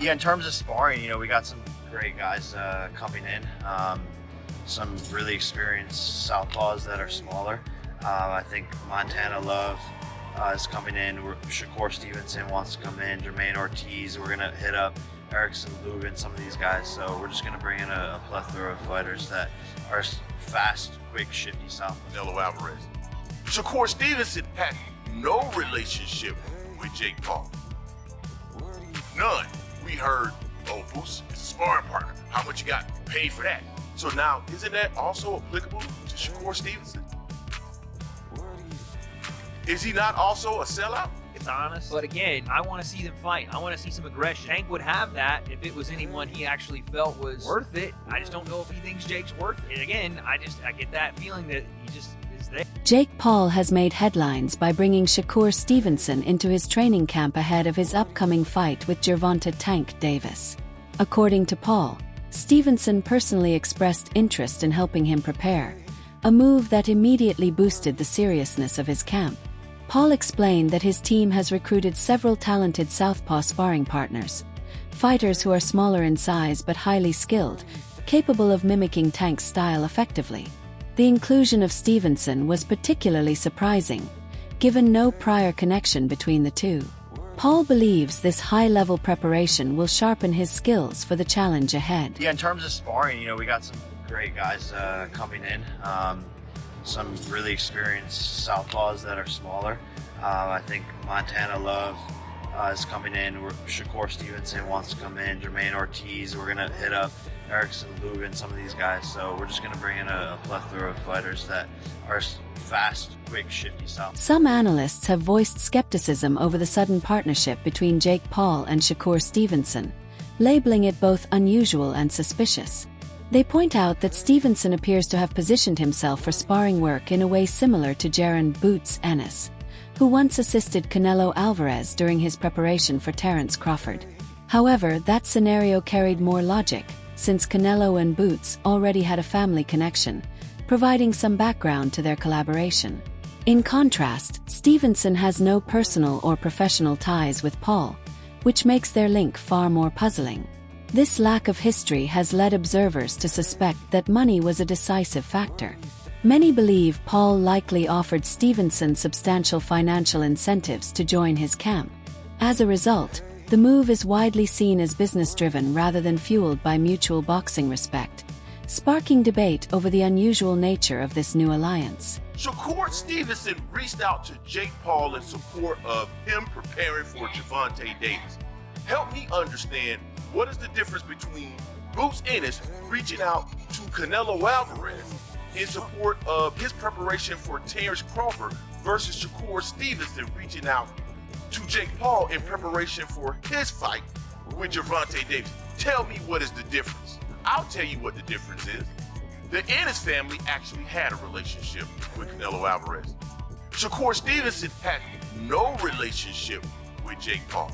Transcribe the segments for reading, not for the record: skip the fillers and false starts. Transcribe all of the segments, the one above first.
Yeah, in terms of sparring, we got some great guys coming in. Some really experienced southpaws that are smaller. I think Montana Love is coming in. Shakur Stevenson wants to come in. Jermaine Ortiz. We're gonna hit up Erickson, Lubin, some of these guys. So we're just gonna bring in a plethora of fighters that are fast, quick, shifty south. Canelo Alvarez. Shakur Stevenson had no relationship with Jake Paul. None. We heard, oh, Boots is a sparring partner. How much you got paid for that? So now, isn't that also applicable to Shakur Stevenson? Is he not also a sellout? It's honest, but again, I want to see them fight. I want to see some aggression. Tank would have that if it was anyone he actually felt was worth it. I just don't know if he thinks Jake's worth it. Again, I get that feeling that he just is there. Jake Paul has made headlines by bringing Shakur Stevenson into his training camp ahead of his upcoming fight with Gervonta "Tank" Davis. According to Paul, Stevenson personally expressed interest in helping him prepare, a move that immediately boosted the seriousness of his camp. Paul explained that his team has recruited several talented southpaw sparring partners, fighters who are smaller in size but highly skilled, capable of mimicking Tank's style effectively. The inclusion of Stevenson was particularly surprising, given no prior connection between the two. Paul believes this high-level preparation will sharpen his skills for the challenge ahead. Yeah, in terms of sparring, we got some great guys coming in. Some really experienced southpaws that are smaller. I think Montana Love is coming in. Shakur Stevenson wants to come in. Jermaine Ortiz. We're gonna hit up Erickson, Lubin, some of these guys. So we're just gonna bring in a plethora of fighters that are fast, quick, shifty south. Some analysts have voiced skepticism over the sudden partnership between Jake Paul and Shakur Stevenson, labeling it both unusual and suspicious. They point out that Stevenson appears to have positioned himself for sparring work in a way similar to Jaron "Boots" Ennis, who once assisted Canelo Alvarez during his preparation for Terence Crawford. However, that scenario carried more logic, since Canelo and Boots already had a family connection, providing some background to their collaboration. In contrast, Stevenson has no personal or professional ties with Paul, which makes their link far more puzzling. This lack of history has led observers to suspect that money was a decisive factor. Many believe Paul likely offered Stevenson substantial financial incentives to join his camp. As a result, the move is widely seen as business-driven rather than fueled by mutual boxing respect, sparking debate over the unusual nature of this new alliance. Shakur Stevenson reached out to Jake Paul in support of him preparing for Gervonta Davis. Help me understand, what is the difference between Boots Ennis reaching out to Canelo Alvarez in support of his preparation for Terence Crawford versus Shakur Stevenson reaching out to Jake Paul in preparation for his fight with Gervonta Davis? Tell me, what is the difference? I'll tell you what the difference is. The Ennis family actually had a relationship with Canelo Alvarez. Shakur Stevenson had no relationship with Jake Paul.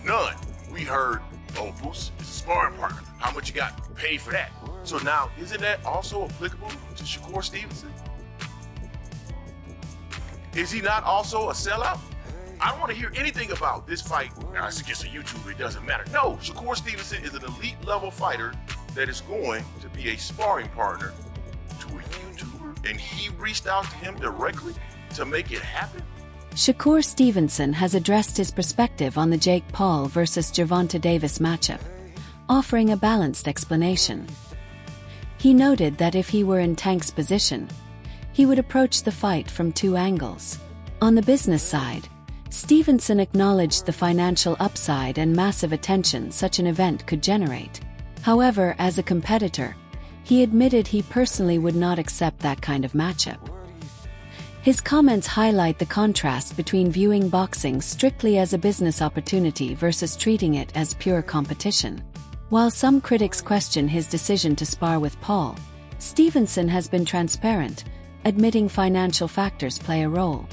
None. We heard, oh, Boots is a sparring partner. How much you got paid for that? So now, isn't that also applicable to Shakur Stevenson? Is he not also a sellout? I don't want to hear anything about this fight. It's against a YouTuber, it doesn't matter. No, Shakur Stevenson is an elite level fighter that is going to be a sparring partner to a YouTuber, and he reached out to him directly to make it happen? Shakur Stevenson has addressed his perspective on the Jake Paul versus Gervonta Davis matchup, offering a balanced explanation. He noted that if he were in Tank's position, he would approach the fight from two angles. On the business side, Stevenson acknowledged the financial upside and massive attention such an event could generate. However, as a competitor, he admitted he personally would not accept that kind of matchup. His comments highlight the contrast between viewing boxing strictly as a business opportunity versus treating it as pure competition. While some critics question his decision to spar with Paul, Stevenson has been transparent, admitting financial factors play a role.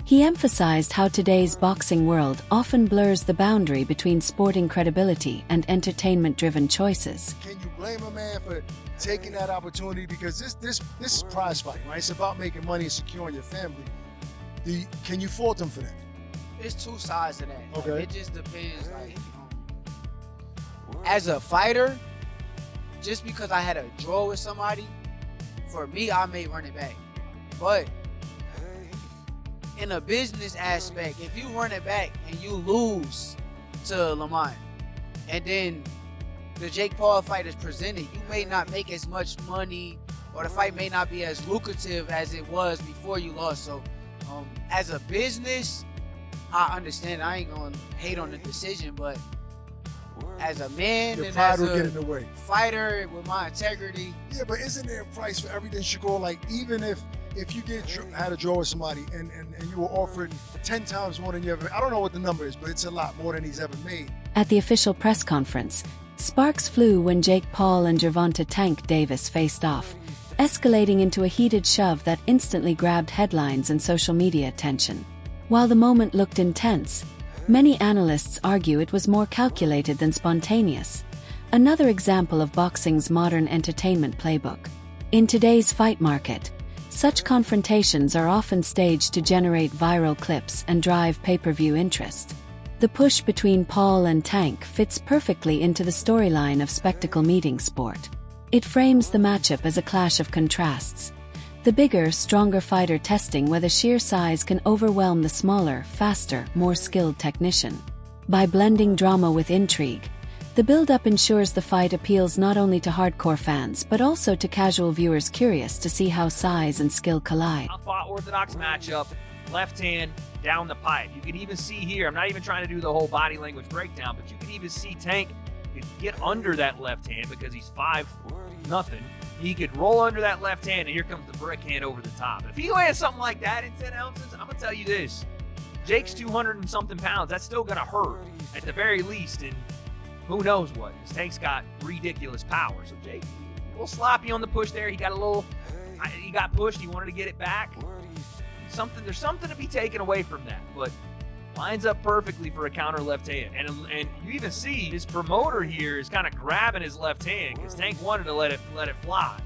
He emphasized how today's boxing world often blurs the boundary between sporting credibility and entertainment-driven choices. Can you blame a man for taking that opportunity? Because this is prize fighting, right? It's about making money and securing your family. Can you fault him for that? It's two sides to that. Okay. Like, it just depends. Like, as a fighter, just because I had a draw with somebody, for me, I may run it back. But in a business aspect, if you run it back and you lose to Lamont, and then the Jake Paul fight is presented, you may not make as much money, or the fight may not be as lucrative as it was before you lost. So as a business, I understand. I ain't gonna hate on the decision, but as a man Your and pride as will a get in the way. fighter with my integrity, Yeah, but isn't there a price for everything, Shakur? Like, even if you had a draw with somebody and you were offered 10 times more than you ever, I don't know what the number is, but it's a lot more than he's ever made. At the official press conference, sparks flew when Jake Paul and Gervonta "Tank" Davis faced off, escalating into a heated shove that instantly grabbed headlines and social media attention. While the moment looked intense, many analysts argue it was more calculated than spontaneous. Another example of boxing's modern entertainment playbook. In today's fight market, such confrontations are often staged to generate viral clips and drive pay-per-view interest. The push between Paul and Tank fits perfectly into the storyline of spectacle meeting sport. It frames the matchup as a clash of contrasts. The bigger, stronger fighter testing whether sheer size can overwhelm the smaller, faster, more skilled technician. By blending drama with intrigue, the build-up ensures the fight appeals not only to hardcore fans but also to casual viewers curious to see how size and skill collide. A fought orthodox matchup, left hand down the pipe. You can even see here, I'm not even trying to do the whole body language breakdown, but you can even see Tank could get under that left hand because he's 5-0. He could roll under that left hand, and here comes the brick hand over the top. If he lands something like that in 10 ounces, I'm going to tell you this. Jake's 200 and something pounds. That's still going to hurt at the very least, and who knows what. Because Tank's got ridiculous power. So Jake, a little sloppy on the push there. He got pushed. He wanted to get it back. There's something to be taken away from that, but lines up perfectly for a counter left hand. And you even see his promoter here is kind of grabbing his left hand because Tank wanted to let it fly.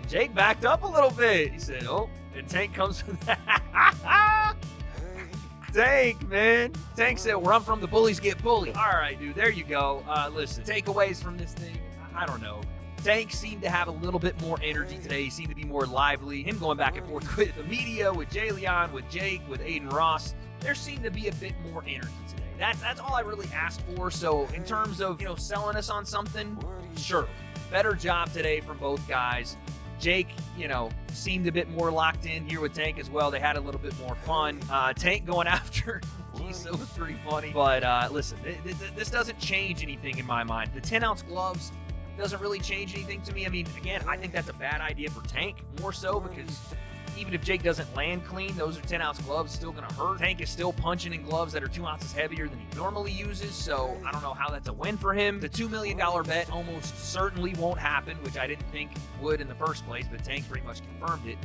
And Jake backed up a little bit. He said, oh, and Tank comes with that. Tank, man. Tank said, where I'm from, the bullies get bullied. All right, dude, there you go. Listen, takeaways from this thing, I don't know. Tank seemed to have a little bit more energy today. He seemed to be more lively. Him going back and forth with the media, with Jay Leon, with Jake, with Aiden Ross. There seemed to be a bit more energy today. That's all I really asked for. So in terms of, selling us on something, sure. Better job today from both guys. Jake, seemed a bit more locked in here with Tank as well. They had a little bit more fun. Tank going after Keith was pretty funny. But listen, this doesn't change anything in my mind. The 10-ounce gloves doesn't really change anything to me. I mean, again, I think that's a bad idea for Tank, more so because even if Jake doesn't land clean, those are 10-ounce gloves still going to hurt. Tank is still punching in gloves that are 2 ounces heavier than he normally uses, so I don't know how that's a win for him. The $2 million bet almost certainly won't happen, which I didn't think would in the first place, but Tank pretty much confirmed it.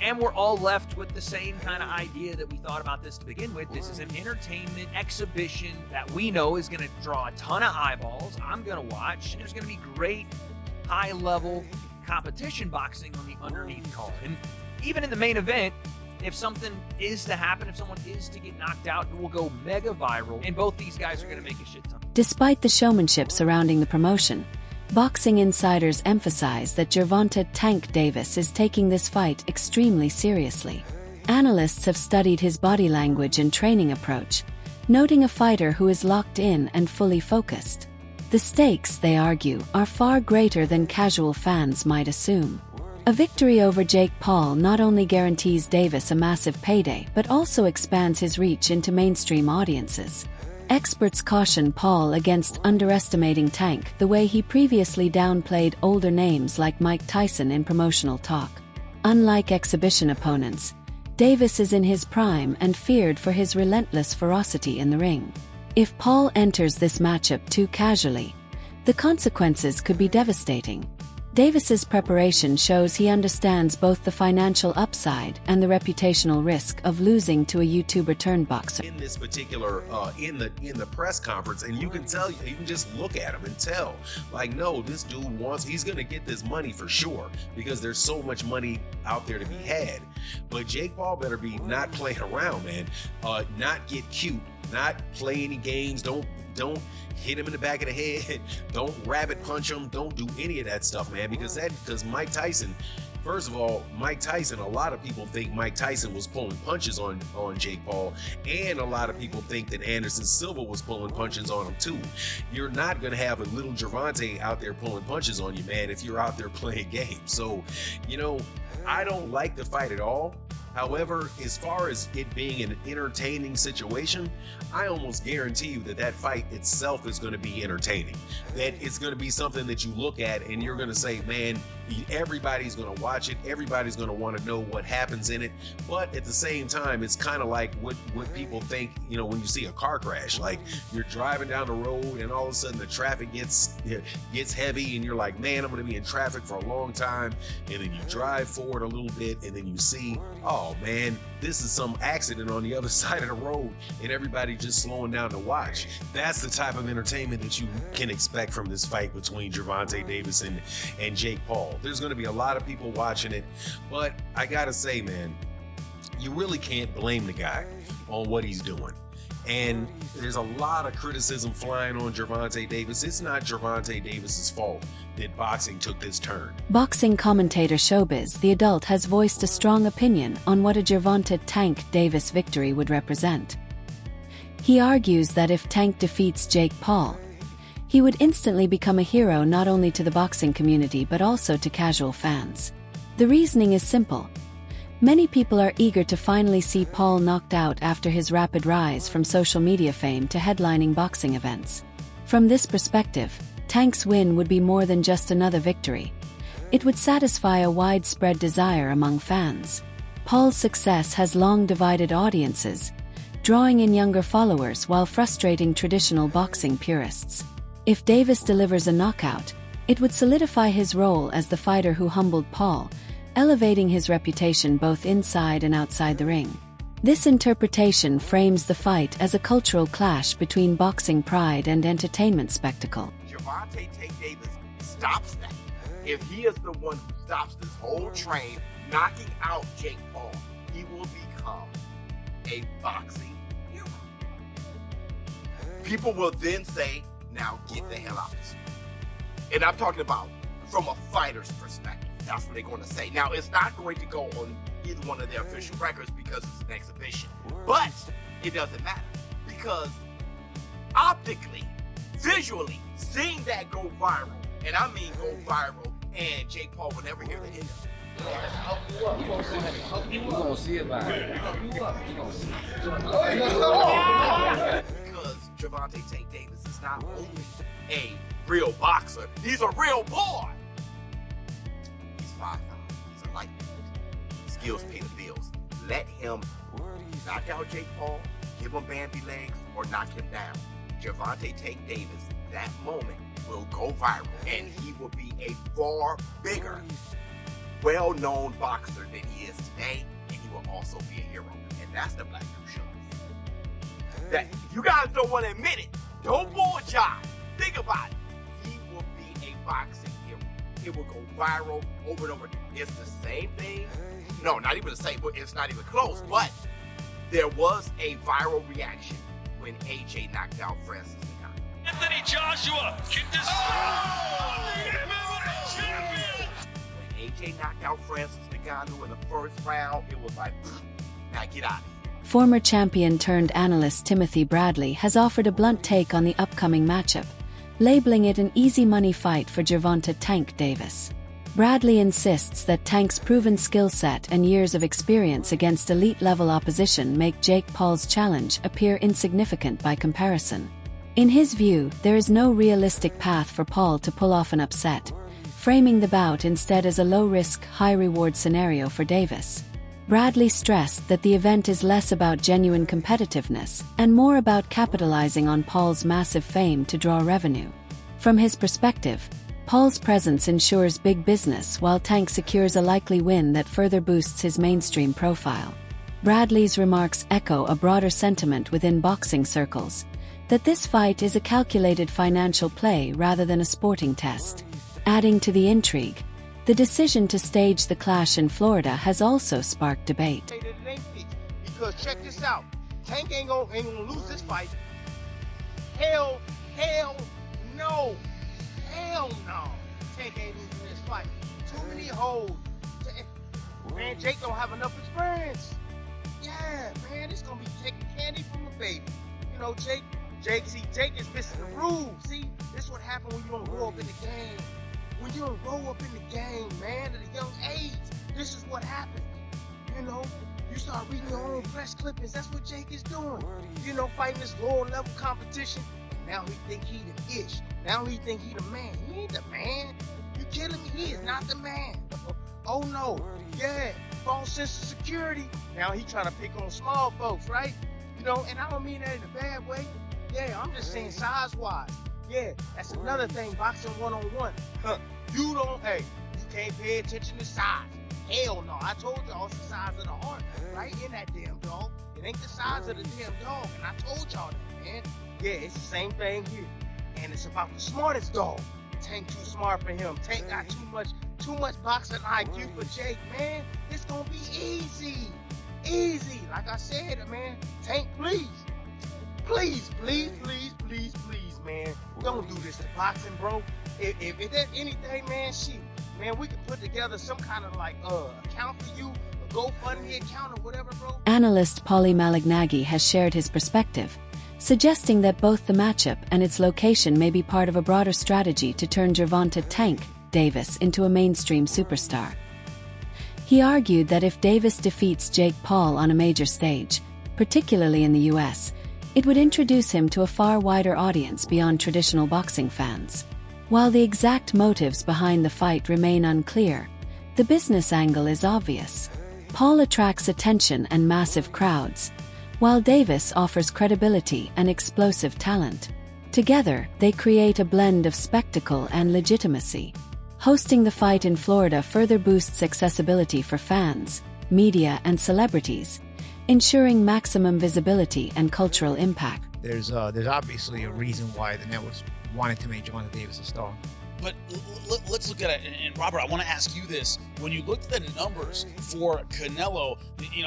And we're all left with the same kind of idea that we thought about this to begin with. This is an entertainment exhibition that we know is going to draw a ton of eyeballs. I'm going to watch. And there's going to be great high-level competition boxing on the underneath card. And even in the main event, if something is to happen, if someone is to get knocked out, it will go mega viral. And both these guys are going to make a shit ton. Despite the showmanship surrounding the promotion, boxing insiders emphasize that Gervonta "Tank" Davis is taking this fight extremely seriously. Analysts have studied his body language and training approach, noting a fighter who is locked in and fully focused. The stakes, they argue, are far greater than casual fans might assume. A victory over Jake Paul not only guarantees Davis a massive payday but also expands his reach into mainstream audiences. Experts caution Paul against underestimating Tank the way he previously downplayed older names like Mike Tyson in promotional talk. Unlike exhibition opponents, Davis is in his prime and feared for his relentless ferocity in the ring. If Paul enters this matchup too casually, the consequences could be devastating. Davis's preparation shows he understands both the financial upside and the reputational risk of losing to a YouTuber turned boxer. In this particular, in the press conference, and you can tell, you can just look at him and tell, like, no, this dude he's gonna get this money for sure because there's so much money out there to be had. But Jake Paul better be not playing around, man. Not get cute, not play any games. Don't don't hit him in the back of the head. Don't rabbit punch him. Don't do any of that stuff, man, because Mike Tyson, first of all, Mike Tyson, a lot of people think Mike Tyson was pulling punches on Jake Paul, and a lot of people think that Anderson Silva was pulling punches on him too. You're not going to have a little Gervonta out there pulling punches on you, man, if you're out there playing games. So, I don't like the fight at all. However, as far as it being an entertaining situation, I almost guarantee you that fight itself is going to be entertaining. That it's going to be something that you look at and you're going to say, man, everybody's going to watch it. Everybody's going to want to know what happens in it. But at the same time, it's kind of like what people think, when you see a car crash. Like, you're driving down the road and all of a sudden the traffic gets heavy and you're like, man, I'm going to be in traffic for a long time. And then you drive forward a little bit and then you see, oh man, this is some accident on the other side of the road, and everybody just slowing down to watch. That's the type of entertainment that you can expect from this fight between Gervonta Davis and Jake Paul. There's going to be a lot of people watching it, but I gotta say, man, you really can't blame the guy on what he's doing. And there's a lot of criticism flying on Gervonta Davis. It's not Gervonta Davis's fault that boxing took this turn. Boxing commentator Showbiz, the adult, has voiced a strong opinion on what a Gervonta "Tank" Davis victory would represent. He argues that if Tank defeats Jake Paul, he would instantly become a hero not only to the boxing community but also to casual fans. The reasoning is simple. Many people are eager to finally see Paul knocked out after his rapid rise from social media fame to headlining boxing events. From this perspective, Tank's win would be more than just another victory. It would satisfy a widespread desire among fans. Paul's success has long divided audiences, drawing in younger followers while frustrating traditional boxing purists. If Davis delivers a knockout, it would solidify his role as the fighter who humbled Paul, elevating his reputation both inside and outside the ring. This interpretation frames the fight as a cultural clash between boxing pride and entertainment spectacle. Gervonta Davis stops that. If he is the one who stops this whole train, knocking out Jake Paul, he will become a boxing hero. People will then say, now get the hell out of this. And I'm talking about from a fighter's perspective. That's what they're going to say. Now, it's not going to go on either one of their official records because it's an exhibition. But it doesn't matter because optically, visually, seeing that go viral, and I mean go viral, and Jake Paul will never hear the end of it. Because Gervonta Davis is not only a real boxer, he's a real boy. He's 5'5". He's a lightweight. Skills pay the bills. Let him knock out Jake Paul, give him Bambi legs, or knock him down. Gervonta Davis, that moment will go viral, and he will be a far bigger, well-known boxer than he is today, and he will also be a hero. And that's the Black Dude Show. That you guys don't want to admit it. Don't bull jive. Think about it. He will be a boxing hero. It will go viral over and over. It's the same thing. No, not even the same, but it's not even close. But there was a viral reaction when AJ knocked out Francis Ngannou. Anthony Joshua can When AJ knocked out Francis Ngannou in the first round, it was like, now get out of here. Former champion turned analyst Timothy Bradley has offered a blunt take on the upcoming matchup, labeling it an easy money fight for Gervonta "Tank" Davis. Bradley insists that Tank's proven skill set and years of experience against elite-level opposition make Jake Paul's challenge appear insignificant by comparison. In his view, there is no realistic path for Paul to pull off an upset, framing the bout instead as a low-risk, high-reward scenario for Davis. Bradley stressed that the event is less about genuine competitiveness and more about capitalizing on Paul's massive fame to draw revenue. From his perspective, Paul's presence ensures big business while Tank secures a likely win that further boosts his mainstream profile. Bradley's remarks echo a broader sentiment within boxing circles, that this fight is a calculated financial play rather than a sporting test. Adding to the intrigue, the decision to stage the clash in Florida has also sparked debate. Because check this out, Tank ain't gonna lose this fight. Hell no. Hell no. Tank ain't losing this fight. Too many holes. Man, Jake don't have enough experience. Yeah, man, it's gonna be taking candy from a baby. You know, Jake is missing the rules. See, this is what happens when you don't grow up in the game. When you don't grow up in the game, man, at a young age, this is what happens. You know, you start reading your own press clippings. That's what Jake is doing. You know, fighting this lower level competition. Now he think he the ish. Now he think he the man. He ain't the man. You kidding me? He is not the man. Oh no. Yeah. False sense of security. Now he trying to pick on small folks, right? You know, and I don't mean that in a bad way. Yeah, I'm just saying size-wise. Yeah, that's another thing, boxing one-on-one. You can't pay attention to size. Hell no, I told y'all it's the size of the heart, right? In that damn dog. It ain't the size of the damn dog, and I told y'all that, man. Yeah, it's the same thing here. And it's about the smartest dog. Tank too smart for him. Tank got too much boxing IQ for Jake, man. It's gonna be easy. Easy. Like I said, man, Tank, please, man, don't do this to boxing, bro. If there's anything, man, man, we can put together some kind of like account for you, a GoFundMe account or whatever, bro. Analyst Paulie Malignaggi has shared his perspective, suggesting that both the matchup and its location may be part of a broader strategy to turn Gervonta "Tank" Davis into a mainstream superstar. He argued that if Davis defeats Jake Paul on a major stage, particularly in the US, it would introduce him to a far wider audience beyond traditional boxing fans. While the exact motives behind the fight remain unclear, the business angle is obvious. Paul attracts attention and massive crowds, while Davis offers credibility and explosive talent. Together, they create a blend of spectacle and legitimacy. Hosting the fight in Florida further boosts accessibility for fans, media, and celebrities, ensuring maximum visibility and cultural impact. There's obviously a reason why the networks wanted to make Gervonta Davis a star. But let's look at it. And Robert, I want to ask you this. When you looked at the numbers for Canelo,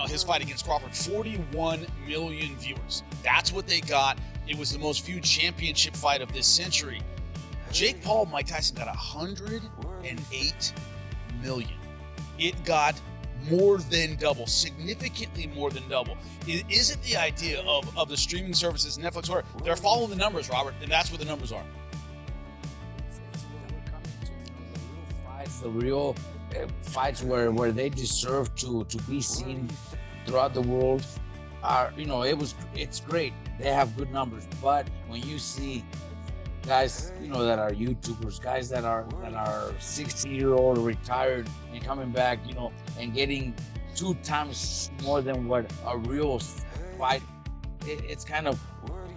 his fight against Crawford, 41 million viewers. That's what they got. It was the most viewed championship fight of this century. Jake Paul, Mike Tyson got 108 million. It got more than double, significantly more than double. Is it the idea of the streaming services, Netflix, or they're following the numbers, Robert, and that's what the numbers are? It's what we're coming to, the real fights where they deserve to be seen throughout the world. It's great. They have good numbers, but when you see guys, that are YouTubers, guys that are 60-year-old retired and coming back, and getting 2 times more than what a real fight, it's kind of,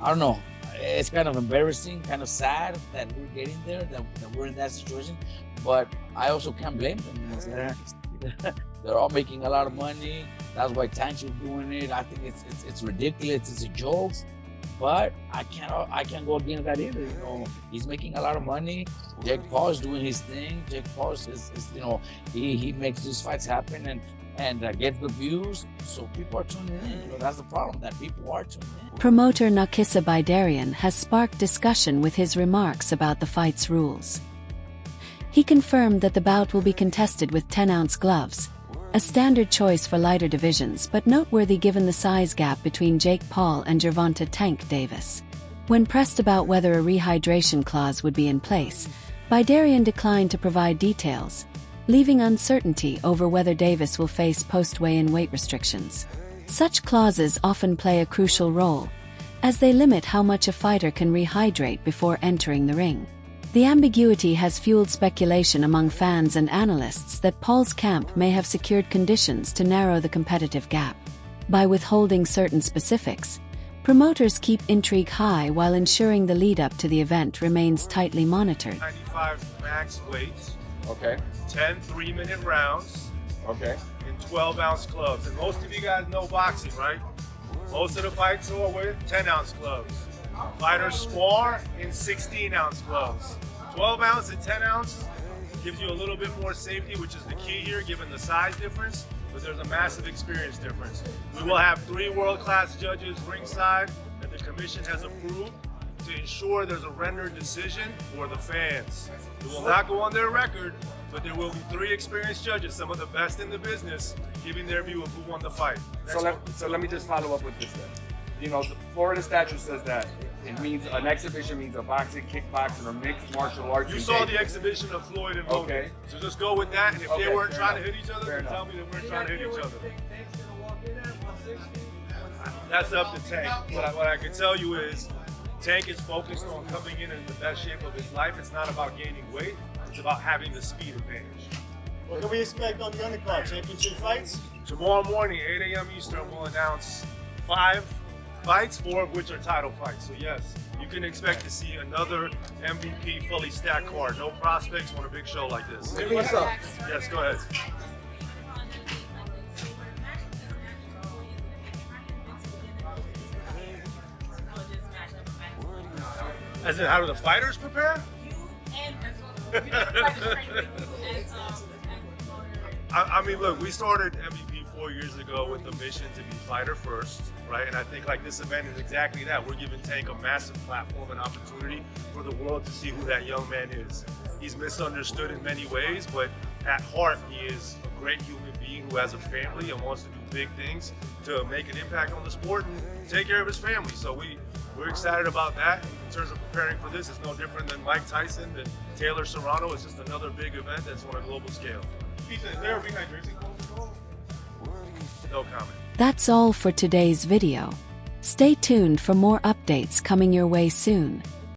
I don't know, it's kind of embarrassing, kind of sad that we're getting there, that we're in that situation. But I also can't blame them. They're all making a lot of money. That's why Tank's doing it. I think it's ridiculous. It's a joke. But I can't go against that either. He's making a lot of money. Jake Paul is doing his thing. Jake Paul is he makes these fights happen and gets the views. So people are tuning in. That's the problem, that people are tuning in. Promoter Nakisa Bidarian has sparked discussion with his remarks about the fight's rules. He confirmed that the bout will be contested with 10-ounce gloves, a standard choice for lighter divisions but noteworthy given the size gap between Jake Paul and Gervonta "Tank" Davis. When pressed about whether a rehydration clause would be in place, Bidarian declined to provide details, leaving uncertainty over whether Davis will face post-weigh-in weight restrictions. Such clauses often play a crucial role, as they limit how much a fighter can rehydrate before entering the ring. The ambiguity has fueled speculation among fans and analysts that Paul's camp may have secured conditions to narrow the competitive gap. By withholding certain specifics, promoters keep intrigue high while ensuring the lead-up to the event remains tightly monitored. 95 max weight. Okay. 10 3-minute rounds. Okay. And 12-ounce gloves. And most of you guys know boxing, right? Most of the fights are with 10-ounce gloves. Fighters spar in 16-ounce gloves. 12-ounce and 10-ounce gives you a little bit more safety, which is the key here, given the size difference, but there's a massive experience difference. We will have 3 world-class judges ringside that the commission has approved to ensure there's a rendered decision for the fans. It will not go on their record, but there will be 3 experienced judges, some of the best in the business, giving their view of who won the fight. So let me just follow up with this then. You know, the Florida statute says that it means an exhibition means a boxing, kickboxing, or mixed martial arts. You saw the exhibition of Floyd and Logan. Okay. So just go with that, and if they weren't trying to hit each other, Fair then tell enough. me they weren't trying to hit each other. That's up to Tank. What I can tell you is Tank is focused on coming in the best shape of his life. It's not about gaining weight. It's about having the speed advantage. What can we expect on the Uncut championship fights? Tomorrow morning, 8 a.m. Eastern, we'll announce 5 fights, 4 of which are title fights. So yes, you can expect to see another MVP fully stacked card. No prospects on a big show like this. Hey, what's up? Yes, go ahead. As in, how do the fighters prepare? I mean, look, we started MVP 4 years ago with the mission to be fighter first, right? And I think like this event is exactly that. We're giving Tank a massive platform and opportunity for the world to see who that young man is. He's misunderstood in many ways, but at heart, he is a great human being who has a family and wants to do big things to make an impact on the sport and take care of his family. So we're excited about that. In terms of preparing for this, it's no different than Mike Tyson, than Taylor Serrano. It's just another big event that's on a global scale. Is there a ring night jersey? No comment. That's all for today's video. Stay tuned for more updates coming your way soon.